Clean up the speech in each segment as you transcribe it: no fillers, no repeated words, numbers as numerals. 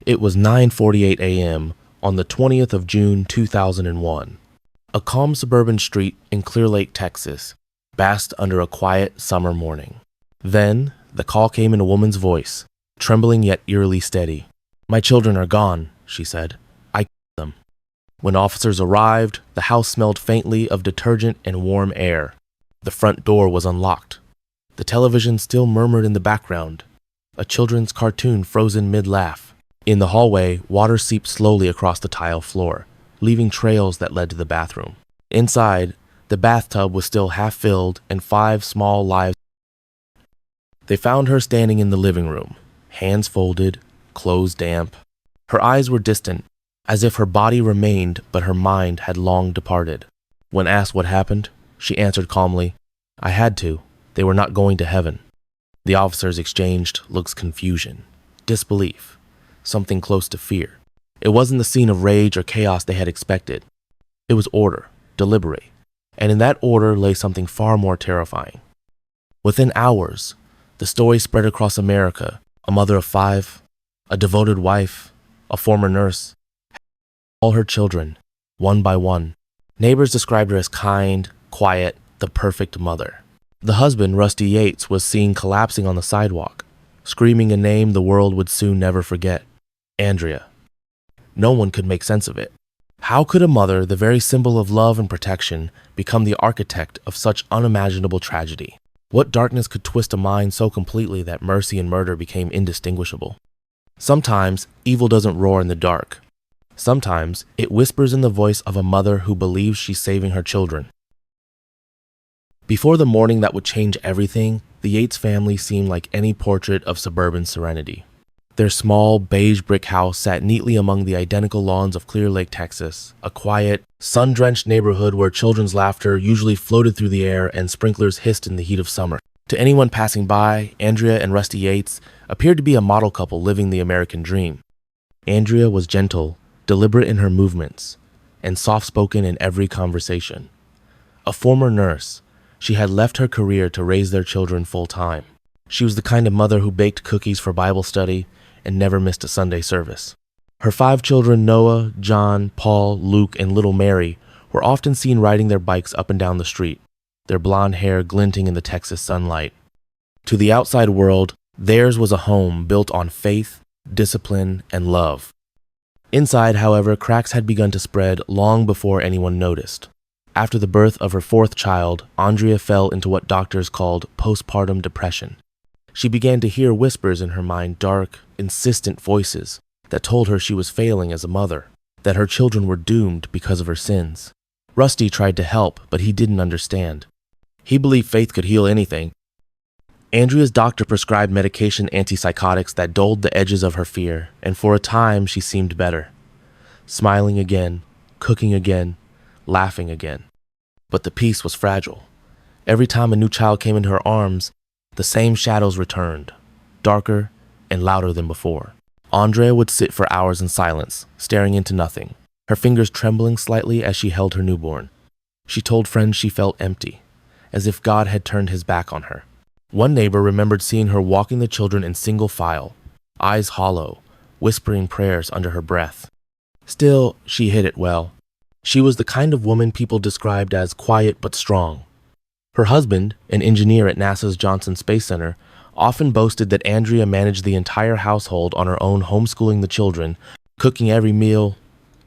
It was 9:48 a.m. on the 20th of June 2001. A calm suburban street in Clear Lake, Texas, basked under a quiet summer morning. Then, the call came in a woman's voice, trembling yet eerily steady. "My children are gone," she said. "I killed them." When officers arrived, the house smelled faintly of detergent and warm air. The front door was unlocked. The television still murmured in the background, a children's cartoon frozen mid-laugh. In the hallway, water seeped slowly across the tile floor, leaving trails that led to the bathroom. Inside, the bathtub was still half filled and 5 small lives. They found her standing in the living room, hands folded, clothes damp. Her eyes were distant, as if her body remained but her mind had long departed. When asked what happened, she answered calmly, "I had to. They were not going to heaven." The officers exchanged looks: confusion, disbelief, something close to fear. It wasn't the scene of rage or chaos they had expected. It was order, deliberate, and in that order lay something far more terrifying. Within hours, the story spread across America. A mother of 5, a devoted wife, a former nurse, all her children, one by one. Neighbors described her as kind, quiet, the perfect mother. The husband, Rusty Yates, was seen collapsing on the sidewalk, screaming a name the world would soon never forget: Andrea. No one could make sense of it. How could a mother, the very symbol of love and protection, become the architect of such unimaginable tragedy? What darkness could twist a mind so completely that mercy and murder became indistinguishable? Sometimes, evil doesn't roar in the dark. Sometimes, it whispers in the voice of a mother who believes she's saving her children. Before the morning that would change everything, the Yates family seemed like any portrait of suburban serenity. Their small, beige brick house sat neatly among the identical lawns of Clear Lake, Texas, a quiet, sun-drenched neighborhood where children's laughter usually floated through the air and sprinklers hissed in the heat of summer. To anyone passing by, Andrea and Rusty Yates appeared to be a model couple living the American dream. Andrea was gentle, deliberate in her movements, and soft-spoken in every conversation. A former nurse, she had left her career to raise their children full-time. She was the kind of mother who baked cookies for Bible study and never missed a Sunday service. Her 5 children, Noah, John, Paul, Luke, and little Mary, were often seen riding their bikes up and down the street, their blonde hair glinting in the Texas sunlight. To the outside world, theirs was a home built on faith, discipline, and love. Inside, however, cracks had begun to spread long before anyone noticed. After the birth of her 4th child, Andrea fell into what doctors called postpartum depression. She began to hear whispers in her mind, dark, insistent voices that told her she was failing as a mother, that her children were doomed because of her sins. Rusty tried to help, but he didn't understand. He believed faith could heal anything. Andrea's doctor prescribed medication antipsychotics that dulled the edges of her fear, and for a time she seemed better. Smiling again, cooking again, laughing again. But the peace was fragile. Every time a new child came into her arms, the same shadows returned, darker and louder than before. Andrea would sit for hours in silence, staring into nothing, her fingers trembling slightly as she held her newborn. She told friends she felt empty, as if God had turned his back on her. One neighbor remembered seeing her walking the children in single file, eyes hollow, whispering prayers under her breath. Still, she hid it well. She was the kind of woman people described as quiet but strong. Her husband, an engineer at NASA's Johnson Space Center, often boasted that Andrea managed the entire household on her own, homeschooling the children, cooking every meal,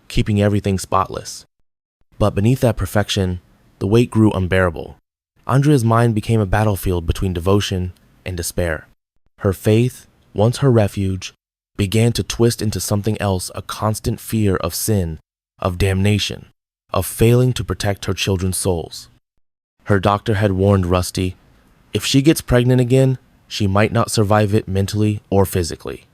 keeping everything spotless. But beneath that perfection, the weight grew unbearable. Andrea's mind became a battlefield between devotion and despair. Her faith, once her refuge, began to twist into something else: a constant fear of sin, of damnation, of failing to protect her children's souls. Her doctor had warned Rusty, if she gets pregnant again, she might not survive it mentally or physically.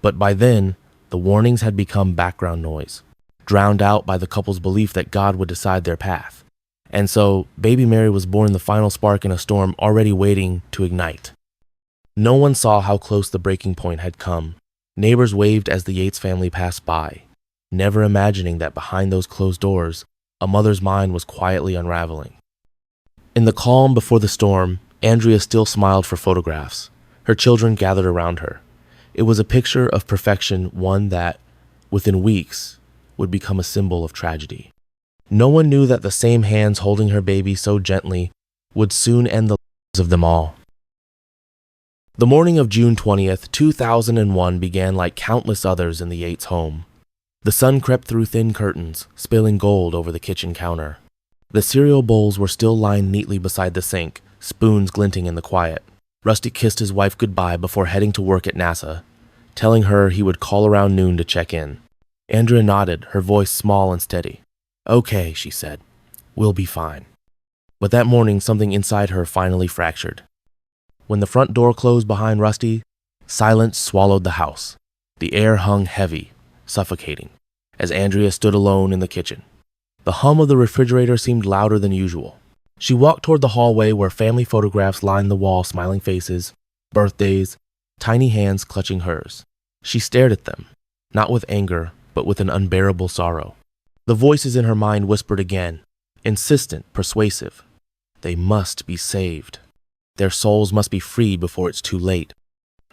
But by then, the warnings had become background noise, drowned out by the couple's belief that God would decide their path. And so, baby Mary was born, the final spark in a storm already waiting to ignite. No one saw how close the breaking point had come. Neighbors waved as the Yates family passed by, never imagining that behind those closed doors, a mother's mind was quietly unraveling. In the calm before the storm, Andrea still smiled for photographs. Her children gathered around her. It was a picture of perfection, one that, within weeks, would become a symbol of tragedy. No one knew that the same hands holding her baby so gently would soon end the lives of them all. The morning of June 20th, 2001 began like countless others in the Yates home. The sun crept through thin curtains, spilling gold over the kitchen counter. The cereal bowls were still lined neatly beside the sink, spoons glinting in the quiet. Rusty kissed his wife goodbye before heading to work at NASA, telling her he would call around noon to check in. Andrea nodded, her voice small and steady. "Okay," she said. "We'll be fine." But that morning, something inside her finally fractured. When the front door closed behind Rusty, silence swallowed the house. The air hung heavy, suffocating, as Andrea stood alone in the kitchen. The hum of the refrigerator seemed louder than usual. She walked toward the hallway where family photographs lined the wall, smiling faces, birthdays, tiny hands clutching hers. She stared at them, not with anger, but with an unbearable sorrow. The voices in her mind whispered again, insistent, persuasive. They must be saved. Their souls must be freed before it's too late.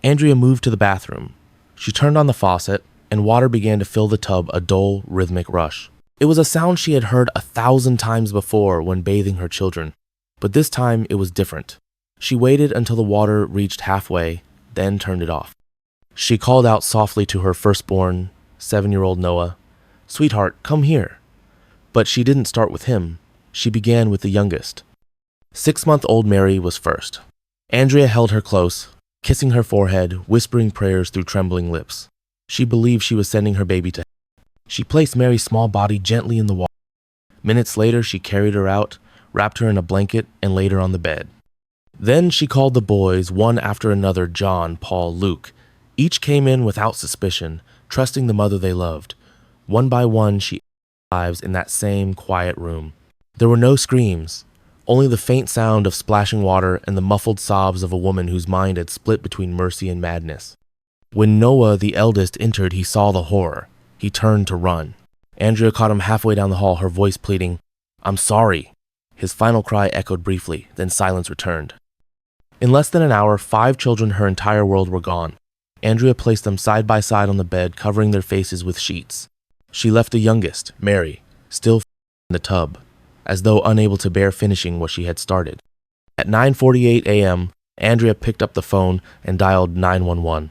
Andrea moved to the bathroom. She turned on the faucet, and water began to fill the tub, a dull, rhythmic rush. It was a sound she had heard 1,000 times before when bathing her children, but this time it was different. She waited until the water reached halfway, then turned it off. She called out softly to her firstborn, 7-year-old Noah, "Sweetheart, come here." But she didn't start with him. She began with the youngest. 6-month-old Mary was first. Andrea held her close, kissing her forehead, whispering prayers through trembling lips. She believed she was sending her baby to heaven. She placed Mary's small body gently in the water. Minutes later, she carried her out, wrapped her in a blanket, and laid her on the bed. Then she called the boys, one after another, John, Paul, Luke. Each came in without suspicion, trusting the mother they loved. One by one, she ended their lives in that same quiet room. There were no screams, only the faint sound of splashing water and the muffled sobs of a woman whose mind had split between mercy and madness. When Noah, the eldest, entered, he saw the horror. He turned to run. Andrea caught him halfway down the hall, her voice pleading, "I'm sorry." His final cry echoed briefly, then silence returned. In less than an hour, 5 children, her entire world, were gone. Andrea placed them side by side on the bed, covering their faces with sheets. She left the youngest, Mary, still in the tub, as though unable to bear finishing what she had started. At 9:48 a.m., Andrea picked up the phone and dialed 911.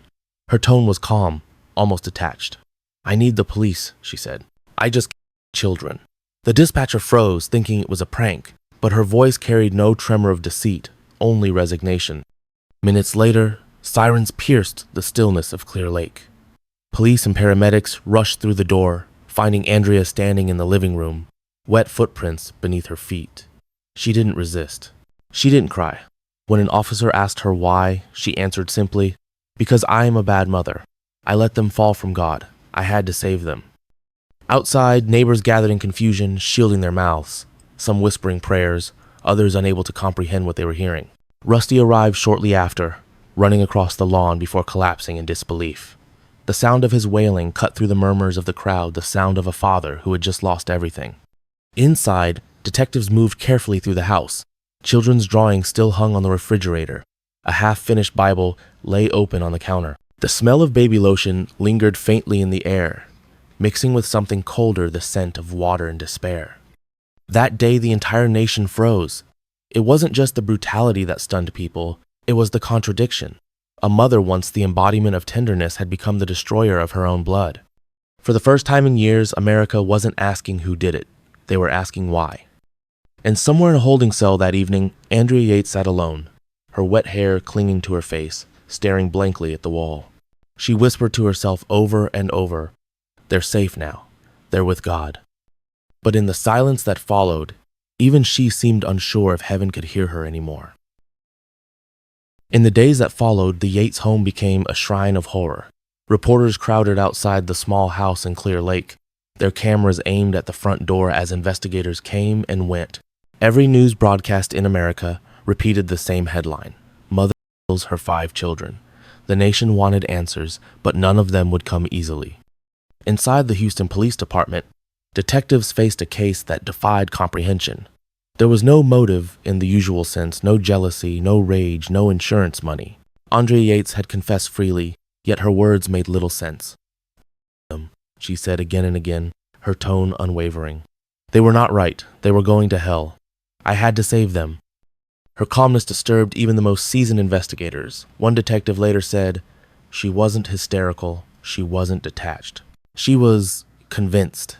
Her tone was calm, almost detached. "I need the police," she said. "I just killed children." The dispatcher froze, thinking it was a prank, but her voice carried no tremor of deceit, only resignation. Minutes later, sirens pierced the stillness of Clear Lake. Police and paramedics rushed through the door, finding Andrea standing in the living room, wet footprints beneath her feet. She didn't resist. She didn't cry. When an officer asked her why, she answered simply, "Because I am a bad mother. I let them fall from God. I had to save them." Outside, neighbors gathered in confusion, shielding their mouths, some whispering prayers, others unable to comprehend what they were hearing. Rusty arrived shortly after, running across the lawn before collapsing in disbelief. The sound of his wailing cut through the murmurs of the crowd, the sound of a father who had just lost everything. Inside, detectives moved carefully through the house. Children's drawings still hung on the refrigerator. A half-finished Bible lay open on the counter. The smell of baby lotion lingered faintly in the air, mixing with something colder, the scent of water and despair. That day, the entire nation froze. It wasn't just the brutality that stunned people, it was the contradiction. A mother, once the embodiment of tenderness, had become the destroyer of her own blood. For the first time in years, America wasn't asking who did it. They were asking why. And somewhere in a holding cell that evening, Andrea Yates sat alone, her wet hair clinging to her face, staring blankly at the wall. She whispered to herself over and over, "They're safe now. They're with God." But in the silence that followed, even she seemed unsure if heaven could hear her anymore. In the days that followed, the Yates home became a shrine of horror. Reporters crowded outside the small house in Clear Lake, their cameras aimed at the front door as investigators came and went. Every news broadcast in America repeated the same headline: "Mother kills her 5 children." The nation wanted answers, but none of them would come easily. Inside the Houston Police Department, detectives faced a case that defied comprehension. There was no motive in the usual sense, no jealousy, no rage, no insurance money. Andrea Yates had confessed freely. Yet her words made little sense. She said again and again, her tone unwavering. They were not right. They were going to hell. I had to save them. Her calmness disturbed even the most seasoned investigators. One detective later said, "She wasn't hysterical. She wasn't detached. She was convinced."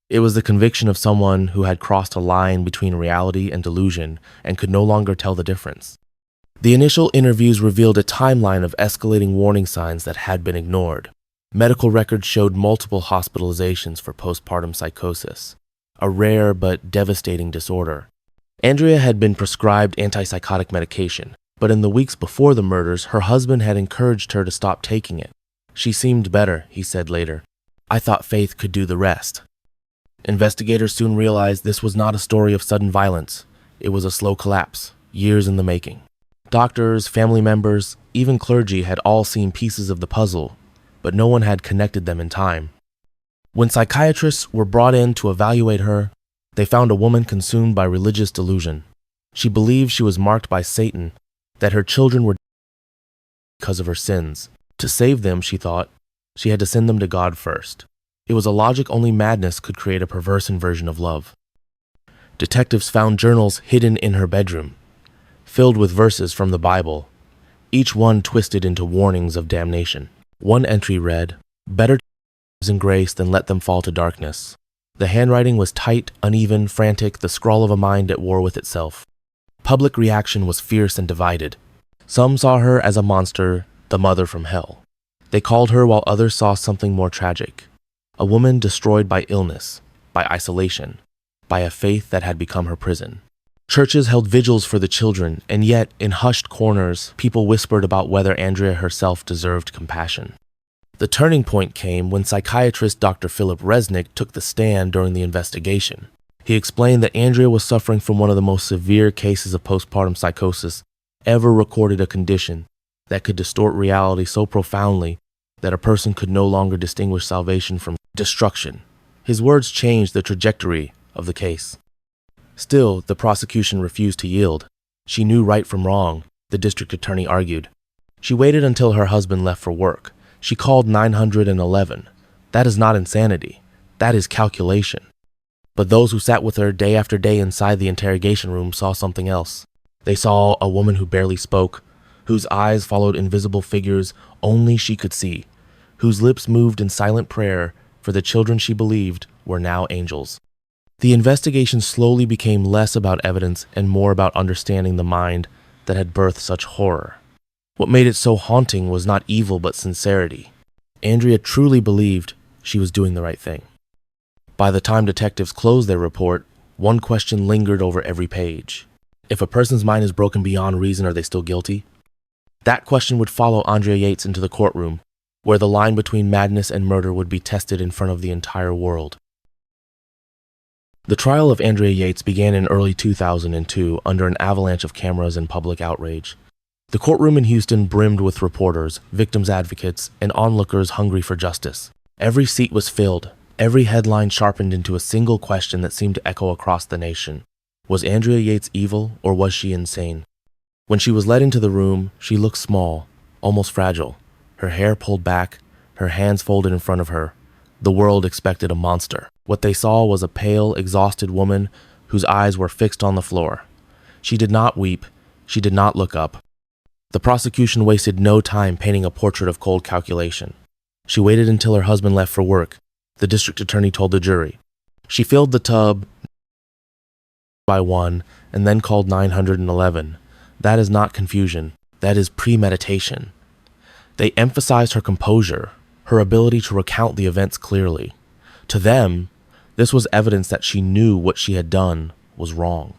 It was the conviction of someone who had crossed a line between reality and delusion and could no longer tell the difference. The initial interviews revealed a timeline of escalating warning signs that had been ignored. Medical records showed multiple hospitalizations for postpartum psychosis, a rare but devastating disorder. Andrea had been prescribed antipsychotic medication, but in the weeks before the murders, her husband had encouraged her to stop taking it. She seemed better, he said later. I thought Faith could do the rest. Investigators soon realized this was not a story of sudden violence. It was a slow collapse, years in the making. Doctors, family members, even clergy had all seen pieces of the puzzle, but no one had connected them in time. When psychiatrists were brought in to evaluate her, they found a woman consumed by religious delusion. She believed she was marked by Satan, that her children were because of her sins. To save them, she thought, she had to send them to God first. It was a logic only madness could create a perverse inversion of love. Detectives found journals hidden in her bedroom, filled with verses from the Bible, each one twisted into warnings of damnation. One entry read, "Better to live in grace than let them fall to darkness." The handwriting was tight, uneven, frantic, the scrawl of a mind at war with itself. Public reaction was fierce and divided. Some saw her as a monster, the mother from hell. They called her while others saw something more tragic. A woman destroyed by illness, by isolation, by a faith that had become her prison. Churches held vigils for the children, and yet, in hushed corners, people whispered about whether Andrea herself deserved compassion. The turning point came when psychiatrist Dr. Philip Resnick took the stand during the investigation. He explained that Andrea was suffering from one of the most severe cases of postpartum psychosis ever recorded, a condition that could distort reality so profoundly that a person could no longer distinguish salvation from destruction. His words changed the trajectory of the case. Still, the prosecution refused to yield. She knew right from wrong, the district attorney argued. She waited until her husband left for work. She called 911. That is not insanity. That is calculation. But those who sat with her day after day inside the interrogation room saw something else. They saw a woman who barely spoke, whose eyes followed invisible figures only she could see, whose lips moved in silent prayer for the children she believed were now angels. The investigation slowly became less about evidence and more about understanding the mind that had birthed such horror. What made it so haunting was not evil but sincerity. Andrea truly believed she was doing the right thing. By the time detectives closed their report, one question lingered over every page. If a person's mind is broken beyond reason, are they still guilty? That question would follow Andrea Yates into the courtroom, where the line between madness and murder would be tested in front of the entire world. The trial of Andrea Yates began in early 2002 under an avalanche of cameras and public outrage. The courtroom in Houston brimmed with reporters, victims' advocates, and onlookers hungry for justice. Every seat was filled, every headline sharpened into a single question that seemed to echo across the nation. Was Andrea Yates evil, or was she insane? When she was led into the room, she looked small, almost fragile, her hair pulled back, her hands folded in front of her. The world expected a monster. What they saw was a pale, exhausted woman whose eyes were fixed on the floor. She did not weep. She did not look up. The prosecution wasted no time painting a portrait of cold calculation. She waited until her husband left for work, the district attorney told the jury. She filled the tub by one and then called 911. That is not confusion. That is premeditation. They emphasized her composure, her ability to recount the events clearly. To them, this was evidence that she knew what she had done was wrong.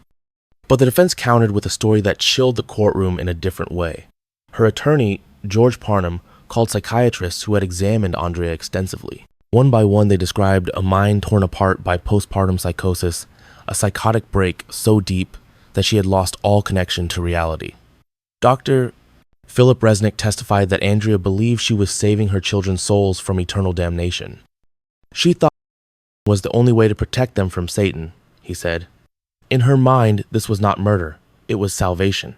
But the defense countered with a story that chilled the courtroom in a different way. Her attorney, George Parnham, called psychiatrists who had examined Andrea extensively. One by one, they described a mind torn apart by postpartum psychosis, a psychotic break so deep that she had lost all connection to reality. Dr. Philip Resnick testified that Andrea believed she was saving her children's souls from eternal damnation. She thought it was the only way to protect them from Satan, he said. In her mind, this was not murder, it was salvation.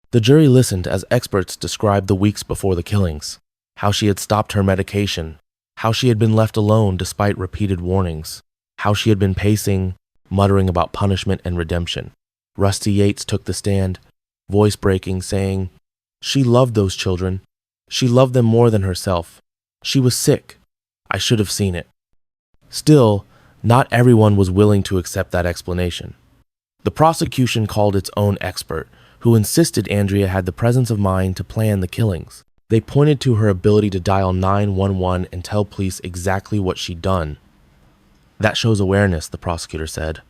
The jury listened as experts described the weeks before the killings, how she had stopped her medication, how she had been left alone despite repeated warnings, how she had been pacing, muttering about punishment and redemption. Rusty Yates took the stand, voice breaking, saying, "She loved those children. She loved them more than herself. She was sick. I should have seen it." Still, not everyone was willing to accept that explanation. The prosecution called its own expert, who insisted Andrea had the presence of mind to plan the killings. They pointed to her ability to dial 911 and tell police exactly what she'd done. "That shows awareness," the prosecutor said.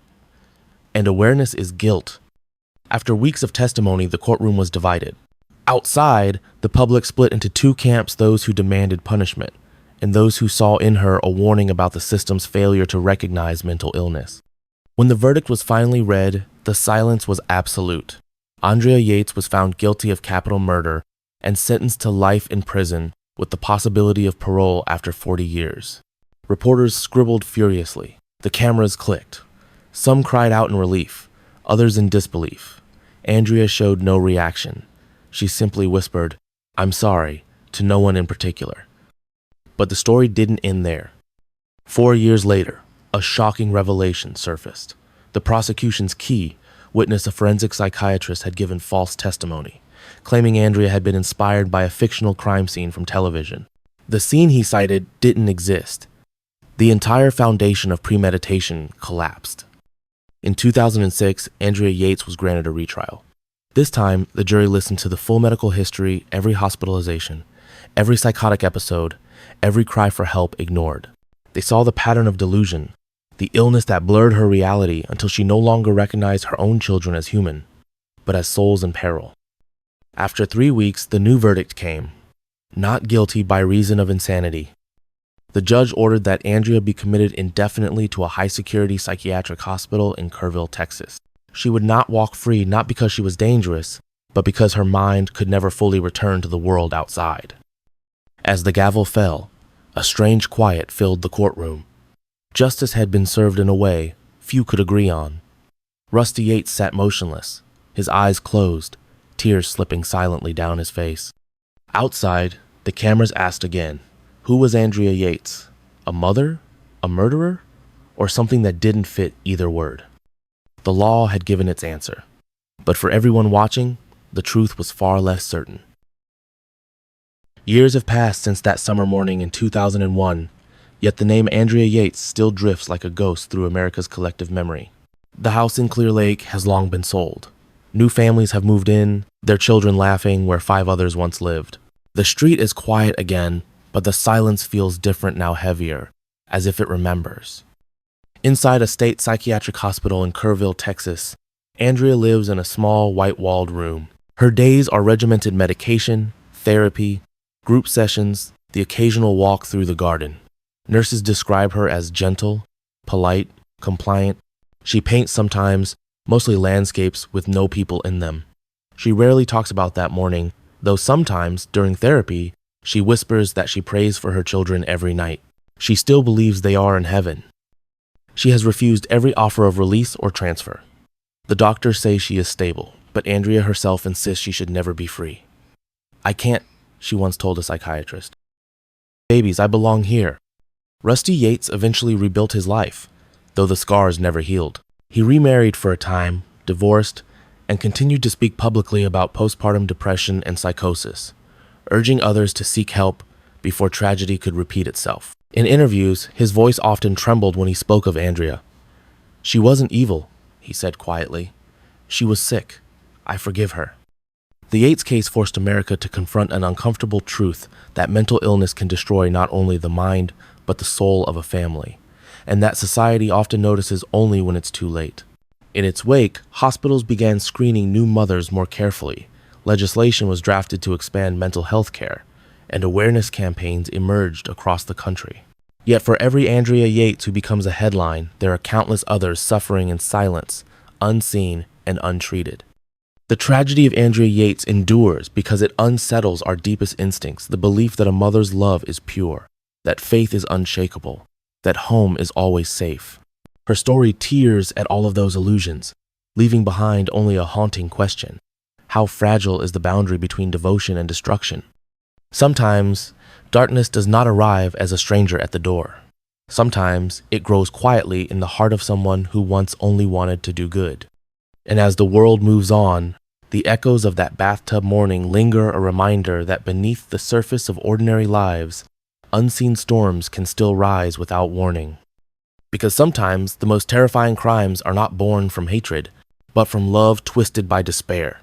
"And awareness is guilt." After weeks of testimony, the courtroom was divided. Outside, the public split into two camps: those who demanded punishment, and those who saw in her a warning about the system's failure to recognize mental illness. When the verdict was finally read, the silence was absolute. Andrea Yates was found guilty of capital murder and sentenced to life in prison with the possibility of parole after 40 years. Reporters scribbled furiously. The cameras clicked. Some cried out in relief, others in disbelief. Andrea showed no reaction. She simply whispered, "I'm sorry," to no one in particular. But the story didn't end there. 4 years later, a shocking revelation surfaced. The prosecution's key witness, a forensic psychiatrist, had given false testimony, claiming Andrea had been inspired by a fictional crime scene from television. The scene he cited didn't exist. The entire foundation of premeditation collapsed. In 2006, Andrea Yates was granted a retrial. This time, the jury listened to the full medical history, every hospitalization, every psychotic episode, every cry for help ignored. They saw the pattern of delusion, the illness that blurred her reality until she no longer recognized her own children as human, but as souls in peril. After 3 weeks, the new verdict came: not guilty by reason of insanity. The judge ordered that Andrea be committed indefinitely to a high-security psychiatric hospital in Kerrville, Texas. She would not walk free, not because she was dangerous, but because her mind could never fully return to the world outside. As the gavel fell, a strange quiet filled the courtroom. Justice had been served in a way few could agree on. Rusty Yates sat motionless, his eyes closed, tears slipping silently down his face. Outside, the cameras asked again, who was Andrea Yates? A mother? A murderer? Or something that didn't fit either word? The law had given its answer, but for everyone watching, the truth was far less certain. Years have passed since that summer morning in 2001, yet the name Andrea Yates still drifts like a ghost through America's collective memory. The house in Clear Lake has long been sold. New families have moved in, their children laughing where 5 others once lived. The street is quiet again, but the silence feels different now, heavier, as if it remembers. Inside a state psychiatric hospital in Kerrville, Texas, Andrea lives in a small, white-walled room. Her days are regimented medication, therapy, group sessions, the occasional walk through the garden. Nurses describe her as gentle, polite, compliant. She paints sometimes, mostly landscapes with no people in them. She rarely talks about that morning, though sometimes, during therapy, she whispers that she prays for her children every night. She still believes they are in heaven. She has refused every offer of release or transfer. The doctors say she is stable, but Andrea herself insists she should never be free. "I can't," she once told a psychiatrist. "Babies, I belong here." Rusty Yates eventually rebuilt his life, though the scars never healed. He remarried for a time, divorced, and continued to speak publicly about postpartum depression and psychosis, urging others to seek help before tragedy could repeat itself. In interviews, his voice often trembled when he spoke of Andrea. "She wasn't evil," he said quietly. "She was sick. I forgive her." The Yates case forced America to confront an uncomfortable truth that mental illness can destroy not only the mind, but the soul of a family, and that society often notices only when it's too late. In its wake, hospitals began screening new mothers more carefully. Legislation was drafted to expand mental health care, and awareness campaigns emerged across the country. Yet for every Andrea Yates who becomes a headline, there are countless others suffering in silence, unseen and untreated. The tragedy of Andrea Yates endures because it unsettles our deepest instincts, the belief that a mother's love is pure, that faith is unshakable, that home is always safe. Her story tears at all of those illusions, leaving behind only a haunting question: how fragile is the boundary between devotion and destruction? Sometimes, Darkness does not arrive as a stranger at the door. Sometimes it grows quietly in the heart of someone who once only wanted to do good. And as the world moves on, the echoes of that bathtub morning linger, a reminder that beneath the surface of ordinary lives, unseen storms can still rise without warning. Because sometimes the most terrifying crimes are not born from hatred, but from love twisted by despair.